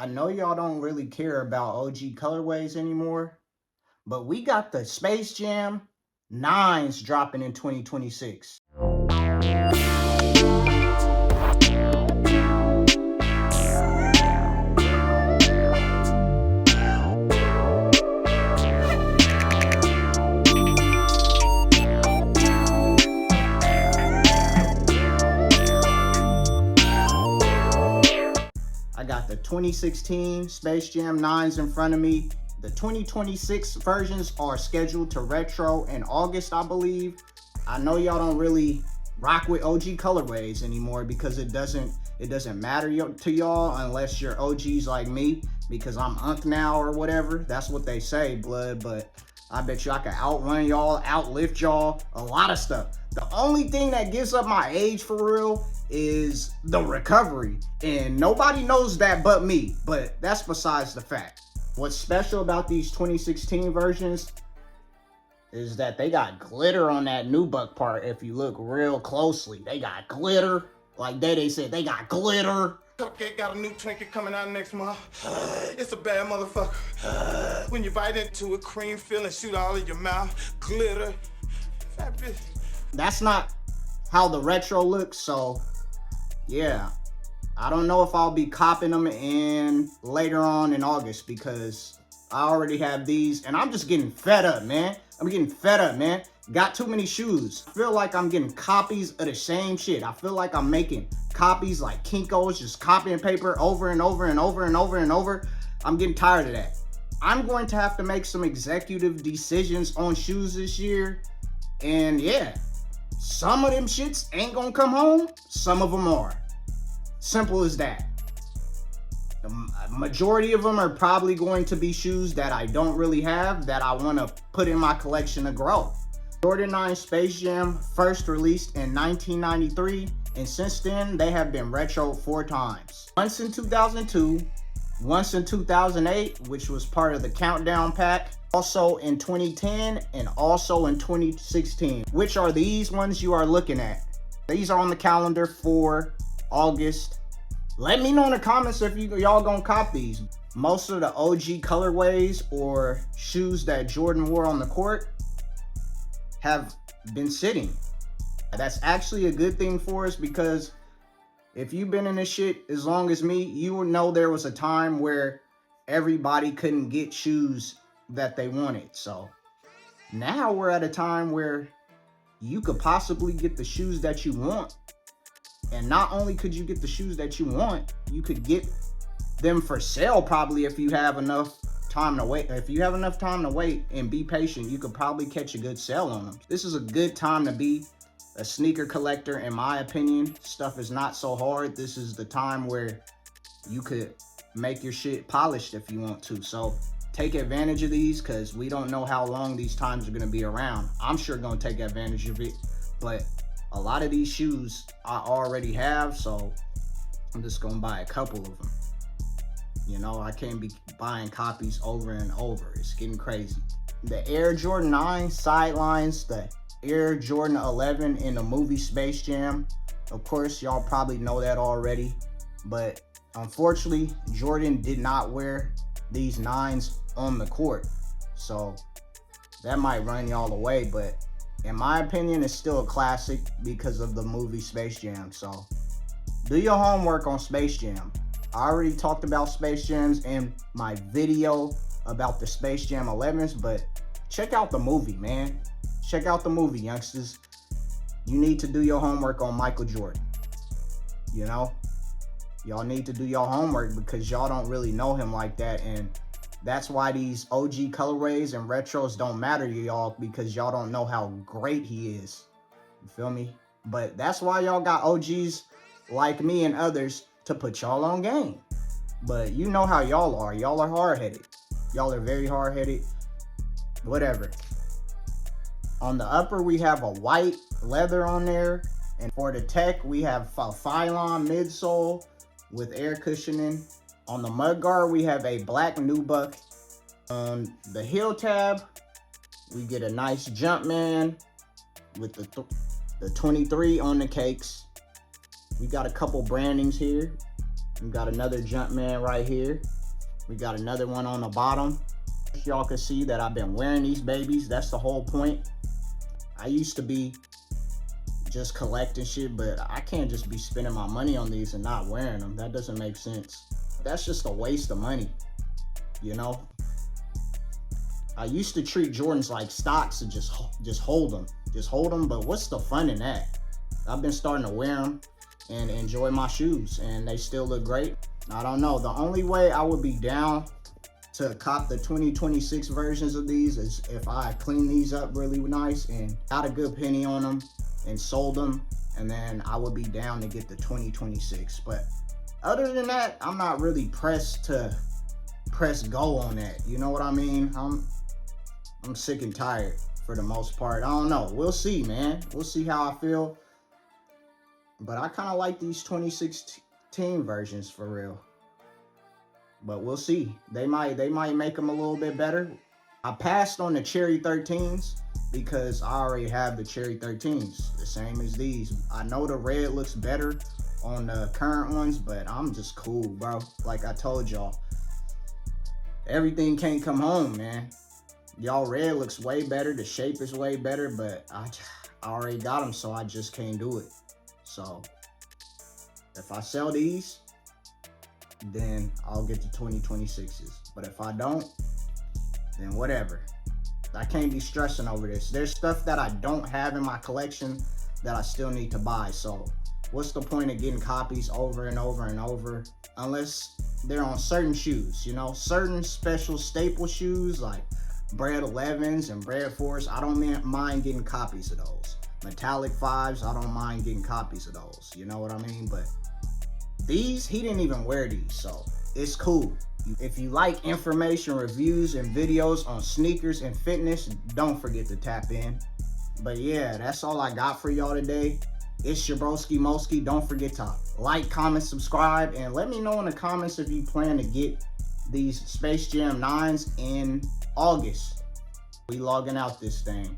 I know y'all don't really care about OG colorways anymore, but we got the Space Jam 9s dropping in 2026. I got the 2016 Space Jam 9s in front of me. The 2026 versions are scheduled to retro in August, I believe. I know y'all don't really rock with OG colorways anymore because it doesn't matter to y'all unless you're OGs like me, because I'm Unk now or whatever. That's what they say, blood, but I bet you I can outrun y'all, outlift y'all, a lot of stuff. The only thing that gives up my age for real is the recovery, and nobody knows that but me, but that's besides the fact. What's special about these 2016 versions is that they got glitter on that nubuck part. If you look real closely, they got glitter. Like they said, they got glitter. Cupcake got a new Twinkie coming out next month. It's a bad motherfucker. When you bite into it, cream fill and shoot all in your mouth. Glitter. Fabulous. That's not how the retro looks, so yeah. I don't know if I'll be copping them in later on in August because I already have these and I'm just getting fed up, man. I'm getting fed up, man. Got too many shoes. I feel like I'm getting copies of the same shit. I feel like I'm making copies like Kinko's, just copying paper over and over and over and over and over. I'm getting tired of that. I'm going to have to make some executive decisions on shoes this year. And yeah, some of them shits ain't gonna come home. Some of them are. Simple as that. The majority of them are probably going to be shoes that I don't really have that I want to put in my collection to grow. Jordan 9 Space Jam first released in 1993, and since then they have been retro 4 times. Once in 2002, once in 2008, which was part of the Countdown pack, also in 2010, and also in 2016, which are these ones you are looking at. These are on the calendar for August. Let me know in the comments if y'all gonna cop these. Most of the OG colorways or shoes that Jordan wore on the court have been sitting. That's actually a good thing for us, because if you've been in this shit as long as me, you would know there was a time where everybody couldn't get shoes that they wanted. So now we're at a time where you could possibly get the shoes that you want. And not only could you get the shoes that you want, you could get them for sale probably if you have enough time to wait. If you have enough time to wait and be patient, you could probably catch a good sale on them. This is a good time to be a sneaker collector, in my opinion. Stuff is not so hard. This is the time where you could make your shit polished if you want to. So take advantage of these, because we don't know how long these times are going to be around. I'm sure going to take advantage of it, but a lot of these shoes I already have, so I'm just gonna buy a couple of them. You know, I can't be buying copies over and over. It's getting crazy. The Air Jordan 9 sidelines the Air Jordan 11 in the movie Space Jam. Of course, y'all probably know that already, but unfortunately, Jordan did not wear these 9s on the court, so that might run y'all away, but in my opinion, it's still a classic because of the movie Space Jam. So do your homework on Space Jam. I already talked about Space Jams in my video about the Space Jam 11s, but check out the movie, man. Check out the movie, youngsters. You need to do your homework on Michael Jordan. You know, y'all need to do your homework because y'all don't really know him like that, and that's why these OG colorways and retros don't matter to y'all, because y'all don't know how great he is. You feel me? But that's why y'all got OGs like me and others to put y'all on game. But you know how y'all are. Y'all are hard-headed. Y'all are very hard-headed. Whatever. On the upper, we have a white leather on there. And for the tech, we have a Phylon midsole with air cushioning. On the mudguard, we have a black nubuck. On the heel tab, we get a nice Jumpman with the 23 on the cakes. We got a couple brandings here. We got another Jumpman right here. We got another one on the bottom. Y'all can see that I've been wearing these babies. That's the whole point. I used to be just collecting shit, but I can't just be spending my money on these and not wearing them. That doesn't make sense. That's just a waste of money, you know? I used to treat Jordans like stocks and just hold them. Just hold them, but what's the fun in that? I've been starting to wear them and enjoy my shoes, and they still look great. I don't know. The only way I would be down to cop the 2026 versions of these is if I clean these up really nice and got a good penny on them and sold them, and then I would be down to get the 2026. But other than that, I'm not really pressed to press go on that. You know what I mean? I'm sick and tired for the most part. I don't know. We'll see, man. We'll see how I feel. But I kind of like these 2016 versions for real. But we'll see. They might make them a little bit better. I passed on the Cherry 13s because I already have the Cherry 13s, the same as these. I know the red looks better on the current ones, but I'm just cool, bro. Like I told y'all, everything can't come home, man. Y'all red looks way better. The shape is way better, but I already got them, so I just can't do it. So if I sell these, then I'll get the 2026s. But if I don't, then whatever. I can't be stressing over this. There's stuff that I don't have in my collection that I still need to buy. So what's the point of getting copies over and over and over? Unless they're on certain shoes, you know, certain special staple shoes like Bread 11s and Bread 4s. I don't mind getting copies of those. Metallic 5s, I don't mind getting copies of those. You know what I mean? But these, he didn't even wear these, so it's cool. If you like information, reviews, and videos on sneakers and fitness, don't forget to tap in. But yeah, that's all I got for y'all today. It's your broski Moski. Don't forget to like, comment, subscribe, and let me know in the comments if you plan to get these Space Jam 9s in August. We logging out this thing.